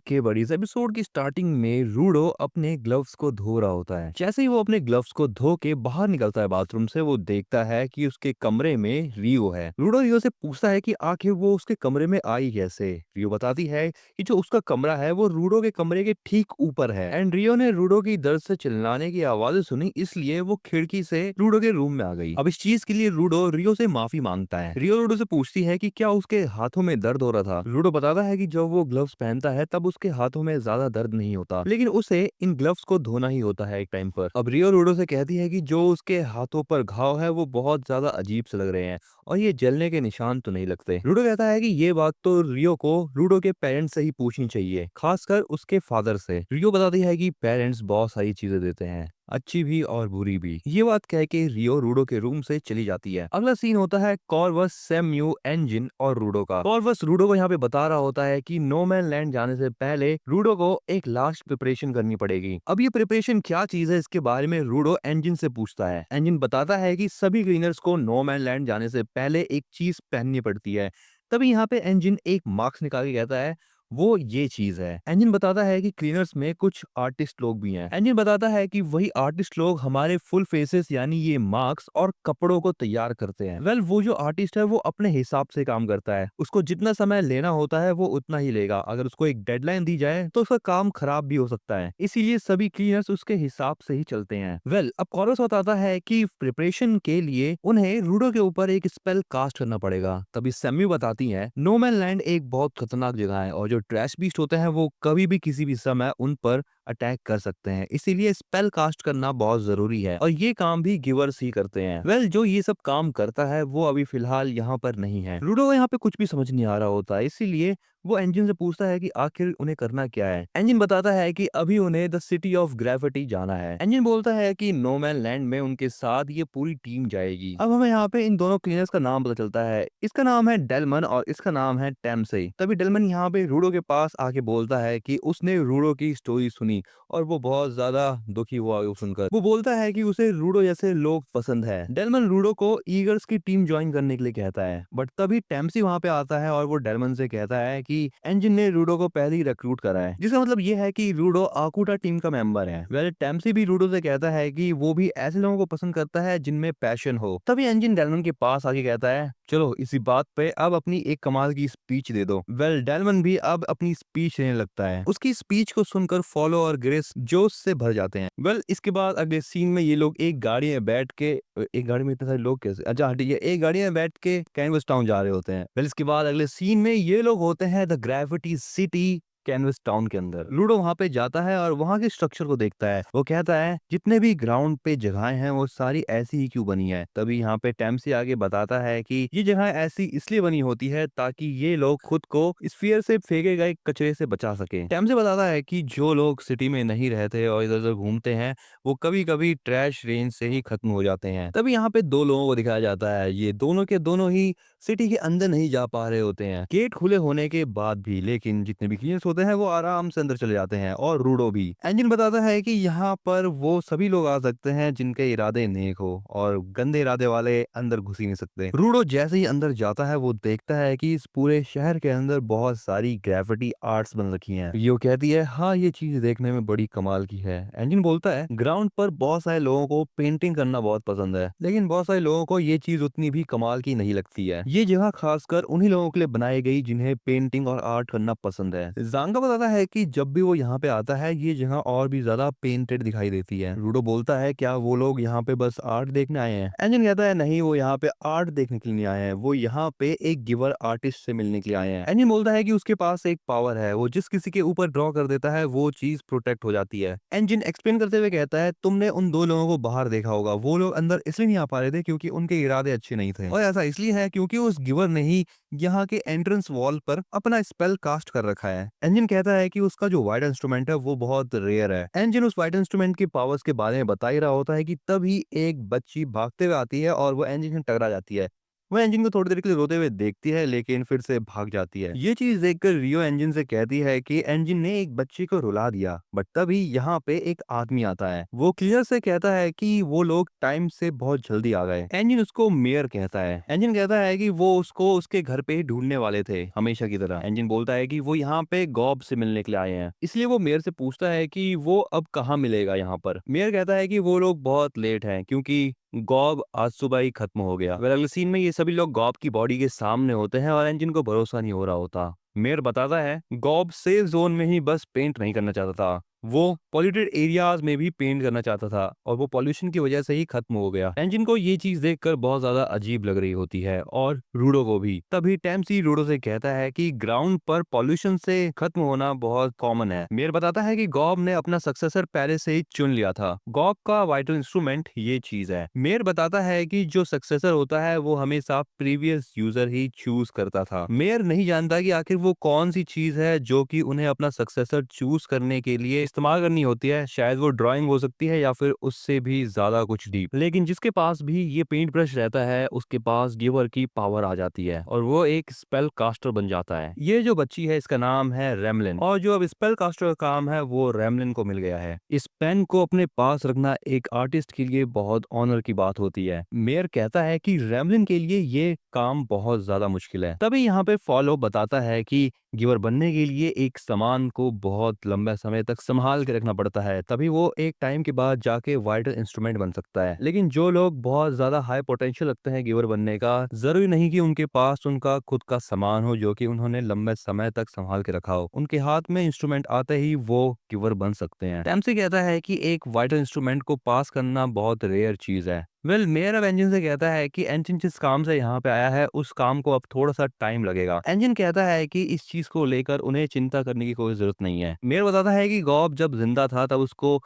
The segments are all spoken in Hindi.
के बड़ी इस एपिसोड की स्टार्टिंग में रूडो अपने ग्लव्स को धो रहा होता है। जैसे ही वो अपने ग्लव्स को धो के बाहर निकलता है बाथरूम से, वो देखता है कि उसके कमरे में रियो है। रूडो रियो से पूछता है कि आखिर वो उसके कमरे में आई कैसे। रियो बताती है कि जो उसका कमरा है वो रूडो के कमरे के ठीक ऊपर है एंड रियो ने रूडो की दर्द से चिल्लाने की आवाजें सुनी, इसलिए वो खिड़की से रूडो के रूम में आ गई। अब इस चीज के लिए रूडो रियो से माफी मांगता है। रियो रूडो से पूछती है कि क्या उसके हाथों में दर्द हो रहा था। रूडो बताता है कि जब वो ग्लव्स पहनता है तब उसके हाथों में ज्यादा दर्द नहीं होता, लेकिन उसे इन ग्लव्स को धोना ही होता है एक टाइम पर। अब रियो रूडो से कहती है कि जो उसके हाथों पर घाव है वो बहुत ज्यादा अजीब से लग रहे हैं और ये जलने के निशान तो नहीं लगते। रूडो कहता है कि ये बात तो रियो को रूडो के पेरेंट्स से ही पूछनी चाहिए, खासकर उसके फादर से। रियो बताती है कि पेरेंट्स बहुत सारी चीजें देते हैं, अच्छी भी और बुरी भी। ये बात कह के रियो रूडो के रूम से चली जाती है। अगला सीन होता है कॉर्वस, सैम्यू, एंजिन और रूडो का। कॉर्वस रूडो को यहाँ पे बता रहा होता है कि नो मैन लैंड जाने से पहले रूडो को एक लास्ट प्रिपरेशन करनी पड़ेगी। अब ये प्रिपरेशन क्या चीज है, इसके बारे में रूडो एंजिन से पूछता है। एंजिन बताता है कि सभी क्लीनर्स को नो मैन लैंड जाने से पहले एक चीज पहननी पड़ती है। तभी यहाँ पे एंजिन एक मार्क्स निकाल के कहता है वो ये चीज है। एंजिन बताता है कि क्लीनर्स में कुछ आर्टिस्ट लोग भी हैं। एंजिन बताता है कि वही आर्टिस्ट लोग हमारे फुल फेसेस यानी ये मार्क्स और कपड़ों को तैयार करते हैं। वो जो आर्टिस्ट है वो अपने हिसाब से काम करता है, उसको जितना समय लेना होता है वो उतना ही लेगा। अगर उसको एक डेडलाइन दी जाए तो उसका काम खराब भी हो सकता है, इसीलिए सभी क्लीनर्स उसके हिसाब से ही चलते हैं। अब कॉरस बताता है कि प्रिपरेशन के लिए उन्हें रूडो के ऊपर एक स्पेल कास्ट करना पड़ेगा। तभी सैम्यू बताती है नो मैन लैंड एक बहुत खतरनाक जगह है और जो ट्रैश बीस्ट होते हैं वो कभी भी किसी भी समय उन पर अटैक कर सकते हैं, इसीलिए स्पेल कास्ट करना बहुत जरूरी है और ये काम भी गिवर्स ही करते हैं। जो ये सब काम करता है वो अभी फिलहाल यहाँ पर नहीं है। रूडो को यहाँ पे कुछ भी समझ नहीं आ रहा होता, इसीलिए वो इंजन से पूछता है कि आखिर उन्हें करना क्या है। इंजन बताता है कि अभी उन्हें द सिटी ऑफ ग्रेविटी जाना है। इंजन बोलता है कि नो मैन लैंड में उनके साथ ये पूरी टीम जाएगी। अब हमें यहाँ पे इन दोनों क्लीनर्स का नाम पता चलता है, इसका नाम है डेलमन और इसका नाम है टैमसे। तभी डेलमन यहाँ पे रूडो के पास आके बोलता है कि उसने रूडो की स्टोरी सुनी और वो बहुत ज्यादा दुखी हुआ वो सुनकर। वो बोलता है कि उसे रूडो जैसे लोग पसंद है। डेलमन रूडो को ईगल्स की टीम ज्वाइन करने के लिए कहता है, बट तभी टैमसी वहाँ पे आता है और वो डेलमन से कहता है कि एंजिन ने रूडो को पहले ही रिक्रूट करा है, जिसका मतलब ये है कि रूडो आकुटा टीम का मेंबर है। टैमसी भी रूडो से कहता है कि वो भी ऐसे लोगों को पसंद करता है जिनमें पैशन हो। तभी एंजिन डेलमन के पास आके कहता है चलो इसी बात पे अब अपनी एक कमाल की स्पीच दे दो। डेलमन भी अब अपनी स्पीच देने लगता है। उसकी स्पीच को सुनकर फॉलो और ग्रेस जोश से भर जाते हैं। इसके बाद अगले सीन में ये लोग एक गाड़ी में बैठ के, एक गाड़ी में इतने सारे लोग कैसे, अच्छा हाँ, ठीक है, एक गाड़ी में बैठ के कैनवस टाउन जा रहे होते हैं। इसके बाद अगले सीन में ये लोग होते हैं the gravity city canvas town के अंदर। लूडो वहां पे जाता है और वहां के स्ट्रक्चर को देखता है। वो कहता है जितने भी ग्राउंड पे जगहें हैं वो सारी ऐसी ही क्यों बनी है। तभी यहाँ पे टैमसी आगे बताता है कि ये जगह ऐसी इसलिए बनी होती है ताकि ये लोग खुद को स्फीयर से फेंके गए कचरे से बचा सके। टैमसी बताता है कि जो लोग सिटी में नहीं रहते और इधर उधर घूमते हैं वो कभी कभी ट्रैश रेंज से ही खत्म हो जाते हैं। तभी यहाँ पे दो लोगों को दिखाया जाता है, ये दोनों के दोनों ही सिटी के अंदर नहीं जा पा रहे होते हैं गेट खुले होने के बाद भी, लेकिन जितने भी क्लियर्स होते हैं वो आराम से अंदर चले जाते हैं और रूडो भी। इंजन बताता है कि यहाँ पर वो सभी लोग आ सकते हैं जिनके इरादे नेक हो और गंदे इरादे वाले अंदर घुस ही नहीं सकते। रूडो जैसे ही अंदर जाता है वो देखता है कि इस पूरे शहर के अंदर बहुत सारी ग्रेफिटी आर्ट्स बन रखी हैं। यो कहती है हाँ ये चीज देखने में बड़ी कमाल की है। इंजन बोलता है ग्राउंड पर बहुत सारे लोगों को पेंटिंग करना बहुत पसंद है, लेकिन बहुत सारे लोगों को ये चीज उतनी भी कमाल की नहीं लगती है। ये जगह खासकर उन्हीं लोगों के लिए बनाई गई जिन्हें पेंटिंग और आर्ट करना पसंद है। जांगा बताता है कि जब भी वो यहाँ पे आता है ये जगह और भी ज्यादा पेंटेड दिखाई देती है। रूडो बोलता है क्या वो लोग यहाँ पे बस आर्ट देखने आए हैं। एंजन कहता है नहीं, वो यहाँ पे आर्ट देखने के लिए नहीं आए हैं, वो यहाँ पे एक गिवर आर्टिस्ट से मिलने के लिए आए हैं। एंजन बोलता है कि उसके पास एक पावर है, वो जिस किसी के ऊपर ड्रॉ कर देता है वो चीज प्रोटेक्ट हो जाती है। एंजन एक्सप्लेन करते हुए कहता है तुमने उन दो लोगों को बाहर देखा होगा, वो लोग अंदर इसलिए नहीं आ पा रहे थे क्योंकि उनके इरादे अच्छे नहीं थे, और ऐसा इसलिए है क्योंकि उस गिवर ने ही यहाँ के एंट्रेंस वॉल पर अपना स्पेल कास्ट कर रखा है। एंजन कहता है कि उसका जो वाइड इंस्ट्रूमेंट है वो बहुत रेयर है। एंजन उस वाइड इंस्ट्रूमेंट की पावर्स के बारे में बता ही रहा होता है कि तभी एक बच्ची भागते हुए आती है और वो एंजन से टकरा जाती है। वह इंजन को थोड़ी देर के लिए रोते हुए देखती है लेकिन फिर से भाग जाती है। ये चीज देखकर रियो इंजन से कहती है कि इंजन ने एक बच्चे को रुला दिया। बट तभी यहाँ पे एक आदमी आता है। वो क्लियर से कहता है कि वो लोग टाइम से बहुत जल्दी आ गए। इंजन उसको मेयर कहता है। इंजन कहता है कि वो उसको उसके घर पे ही ढूंढने वाले थे हमेशा की तरह। इंजन बोलता है कि वो यहाँ पे गॉब से मिलने के लिए आए हैं, इसलिए वो मेयर से पूछता है कि वो अब कहाँ मिलेगा यहाँ पर। मेयर कहता है कि वो लोग बहुत लेट हैं क्योंकि गॉब आज सुबह ही खत्म हो गया। फिर अगले सीन में ये सभी लोग गॉब की बॉडी के सामने होते हैं और इंजन को भरोसा नहीं हो रहा होता। मेयर बताता है गॉब सेफ जोन में ही बस पेंट नहीं करना चाहता था, वो पॉल्यूटेड एरियाज में भी पेंट करना चाहता था और वो पॉल्यूशन की वजह से ही खत्म हो गया। इंजन को ये चीज देखकर बहुत ज्यादा अजीब लग रही होती है और रूडो को भी। तभी टेम्सी रूडो से कहता है कि ग्राउंड पर पॉल्यूशन से खत्म होना बहुत कॉमन है। मेयर बताता है कि गॉब ने अपना सक्सेसर पहले से ही चुन लिया था। गॉब का वाइटल इंस्ट्रूमेंट ये चीज है। मेयर बताता है कि जो सक्सेसर होता है वो हमेशा प्रीवियस यूजर ही चूज करता था। मेयर नहीं जानता कि आखिर वो कौन सी चीज है जो कि उन्हें अपना सक्सेसर चूज करने के लिए इस्तेमाल करनी होती है। शायद वो ड्राइंग हो सकती है या फिर उससे भी ज्यादा कुछ डीप। लेकिन जिसके पास भी ये पेंट ब्रश रहता है उसके पास गिवर की पावर आ जाती है और वो एक स्पेल कास्टर बन जाता है। ये जो बच्ची है इसका नाम है रेमलिन और जो अब स्पेल कास्टर का काम है वो रेमलिन को मिल गया है। इस पेन को अपने पास रखना एक आर्टिस्ट के लिए बहुत ऑनर की बात होती है। मेयर कहता है कि रेमलिन के लिए ये काम बहुत ज्यादा मुश्किल है। तभी यहाँ पे फॉलो बताता है कि गिवर बनने के लिए एक सामान को बहुत लंबे समय तक संभाल के रखना पड़ता है, तभी वो एक टाइम के बाद जाके वाइटल इंस्ट्रूमेंट बन सकता है। लेकिन जो लोग बहुत ज्यादा हाई पोटेंशियल रखते हैं गिवर बनने का, जरूरी नहीं कि उनके पास उनका खुद का सामान हो जो कि उन्होंने लंबे समय तक संभाल के रखा हो। उनके हाथ में इंस्ट्रूमेंट आते ही वो गिवर बन सकते हैं। टैम्सी कहता है कि एक वाइटल इंस्ट्रूमेंट को पास करना बहुत रेयर चीज है। मेयर अब इंजन से कहता है कि इंजन जिस काम से यहाँ पे आया है उस काम को अब थोड़ा सा टाइम लगेगा। इंजन कहता है कि इस चीज को लेकर उन्हें चिंता करने की कोई जरूरत नहीं है। मेयर बताता है कि गॉब जब जिंदा था तब उसको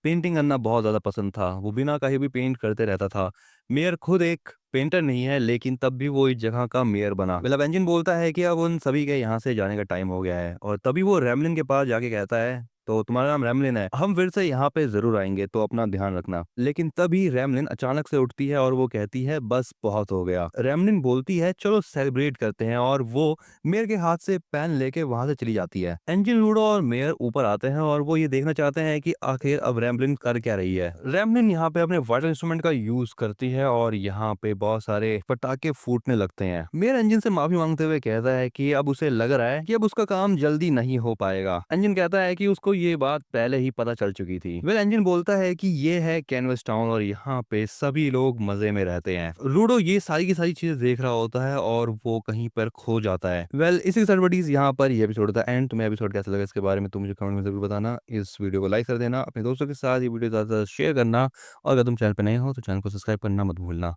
पेंटिंग करना बहुत ज्यादा पसंद था, वो बिना कहीं भी पेंट करते रहता था। मेयर खुद एक पेंटर नहीं है लेकिन तब भी वो इस जगह का मेयर बना। इंजन बोलता है कि अब उन सभी के यहाँ से जाने का टाइम हो गया है और तभी वो रेमलिन के पास जाके कहता है तो तुम्हारा नाम रेमलिन है, हम फिर से यहाँ पे जरूर आएंगे तो अपना ध्यान रखना। लेकिन तभी रेमलिन अचानक से उठती है और वो कहती है बस बहुत हो गया। रेमलिन बोलती है चलो सेलिब्रेट करते हैं और वो मेयर के हाथ से पेन लेके वहां से चली जाती है। इंजन, लूडो और मेयर ऊपर आते हैं और वो ये देखना चाहते हैं कि आखिर अब रेमलिन कर क्या रही है। रेमलिन यहाँ पे अपने वाइटल इंस्ट्रूमेंट का यूज करती है और यहाँ पे बहुत सारे पटाखे फूटने लगते हैं। मेयर इंजन से माफी मांगते हुए कहता है कि अब उसे लग रहा है कि अब उसका काम जल्दी नहीं हो पाएगा। इंजन कहता है कि उसको ये बात पहले ही पता चल चुकी थी। इंजन बोलता है कि ये है कैनवस टाउन और यहाँ पे सभी लोग मजे में रहते हैं। लूडो ये सारी की सारी चीजें देख रहा होता है और वो कहीं पर खो जाता है। इसी के साथ बडीज यहाँ पर ये एपिसोड था एंड। तुम्हें एपिसोड कैसा लगा इसके बारे में तुम मुझे कमेंट में जरूर बताना। इस वीडियो को लाइक कर देना, अपने दोस्तों के साथ ये वीडियो ज्यादा शेयर करना और अगर तुम चैनल पर नए हो तो चैनल को सब्सक्राइब करना मत भूलना।